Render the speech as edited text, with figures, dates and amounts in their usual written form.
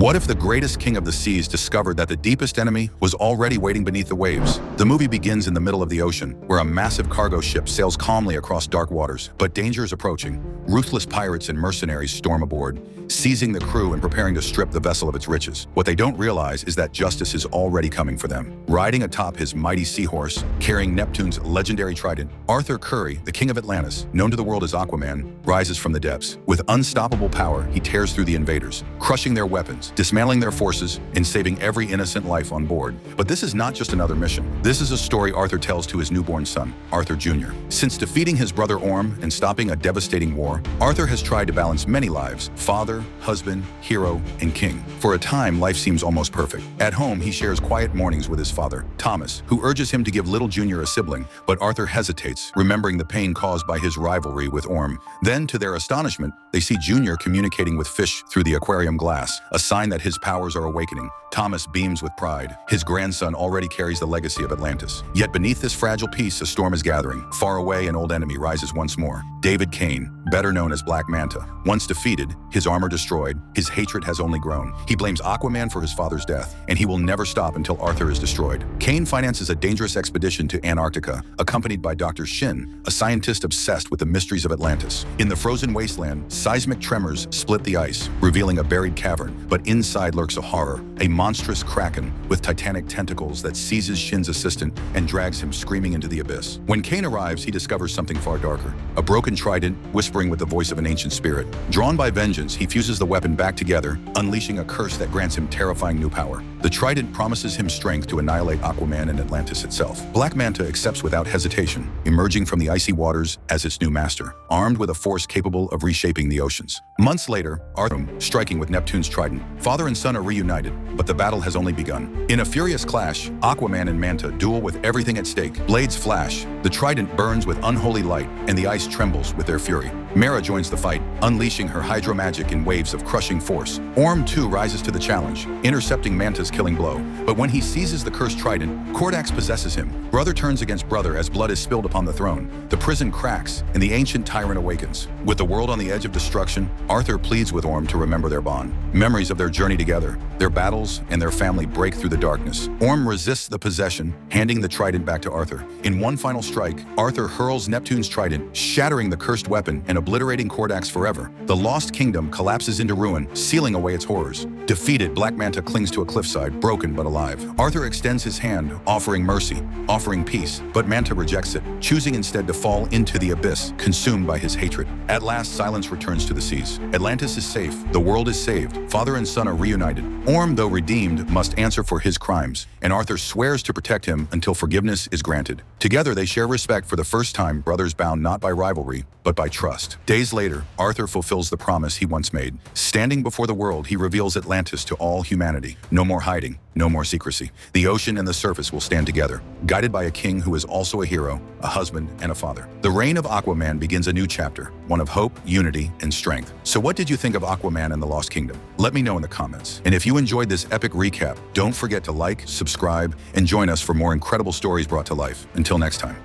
What if the greatest king of the seas discovered that the deepest enemy was already waiting beneath the waves? The movie begins in the middle of the ocean, where a massive cargo ship sails calmly across dark waters. But danger is approaching. Ruthless pirates and mercenaries storm aboard, seizing the crew and preparing to strip the vessel of its riches. What they don't realize is that justice is already coming for them. Riding atop his mighty seahorse, carrying Neptune's legendary trident, Arthur Curry, the king of Atlantis, known to the world as Aquaman, rises from the depths. With unstoppable power, he tears through the invaders, crushing their weapons, dismantling their forces, and saving every innocent life on board. But this is not just another mission. This is a story Arthur tells to his newborn son, Arthur Jr. Since defeating his brother Orm and stopping a devastating war, Arthur has tried to balance many lives: father, husband, hero, and king. For a time, life seems almost perfect. At home, he shares quiet mornings with his father, Thomas, who urges him to give little Junior a sibling, but Arthur hesitates, remembering the pain caused by his rivalry with Orm. Then, to their astonishment, they see Junior communicating with fish through the aquarium glass, a sign that his powers are awakening. Thomas beams with pride. His grandson already carries the legacy of Atlantis. Yet beneath this fragile peace, a storm is gathering. Far away, an old enemy rises once more. David Cain, better known as Black Manta. Once defeated, his armor destroyed, his hatred has only grown. He blames Aquaman for his father's death, and he will never stop until Arthur is destroyed. Cain finances a dangerous expedition to Antarctica, accompanied by Dr. Shin, a scientist obsessed with the mysteries of Atlantis. In the frozen wasteland, seismic tremors split the ice, revealing a buried cavern, but inside lurks a horror, a monstrous kraken with titanic tentacles that seizes Shin's assistant and drags him screaming into the abyss. When Cain arrives, he discovers something far darker, a broken trident whispering with the voice of an ancient spirit. Drawn by vengeance, he fuses the weapon back together, unleashing a curse that grants him terrifying new power. The trident promises him strength to annihilate Aquaman and Atlantis itself. Black Manta accepts without hesitation, emerging from the icy waters as its new master, armed with a force capable of reshaping the oceans. Months later, Arthur, striking with Neptune's trident, father and son are reunited, but the battle has only begun. In a furious clash, Aquaman and Manta duel with everything at stake. Blades flash, the trident burns with unholy light, and the ice trembles with their fury. Mera joins the fight, unleashing her hydro magic in waves of crushing force. Orm too rises to the challenge, intercepting Manta's killing blow. But when he seizes the cursed trident, Kordax possesses him. Brother turns against brother as blood is spilled upon the throne. The prison cracks, and the ancient tyrant awakens. With the world on the edge of destruction, Arthur pleads with Orm to remember their bond. Memories of their journey together, their battles, and their family break through the darkness. Orm resists the possession, handing the trident back to Arthur. In one final strike, Arthur hurls Neptune's trident, shattering the cursed weapon and obliterating Kordax forever. The lost kingdom collapses into ruin, sealing away its horrors. Defeated, Black Manta clings to a cliffside, broken but alive. Arthur extends his hand, offering mercy, offering peace, but Manta rejects it, choosing instead to fall into the abyss, consumed by his hatred. At last, silence returns to the seas. Atlantis is safe, the world is saved, father and son are reunited. Orm, though redeemed, must answer for his crimes, and Arthur swears to protect him until forgiveness is granted. Together, they share respect for the first time, brothers bound not by rivalry, but by trust. Days later, Arthur fulfills the promise he once made. Standing before the world, he reveals Atlantis to all humanity. No more hiding, no more secrecy. The ocean and the surface will stand together, guided by a king who is also a hero, a husband, and a father. The reign of Aquaman begins a new chapter, one of hope, unity, and strength. So what did you think of Aquaman and the Lost Kingdom? Let me know in the comments. And if you enjoyed this epic recap, don't forget to like, subscribe, and join us for more incredible stories brought to life. Until next time.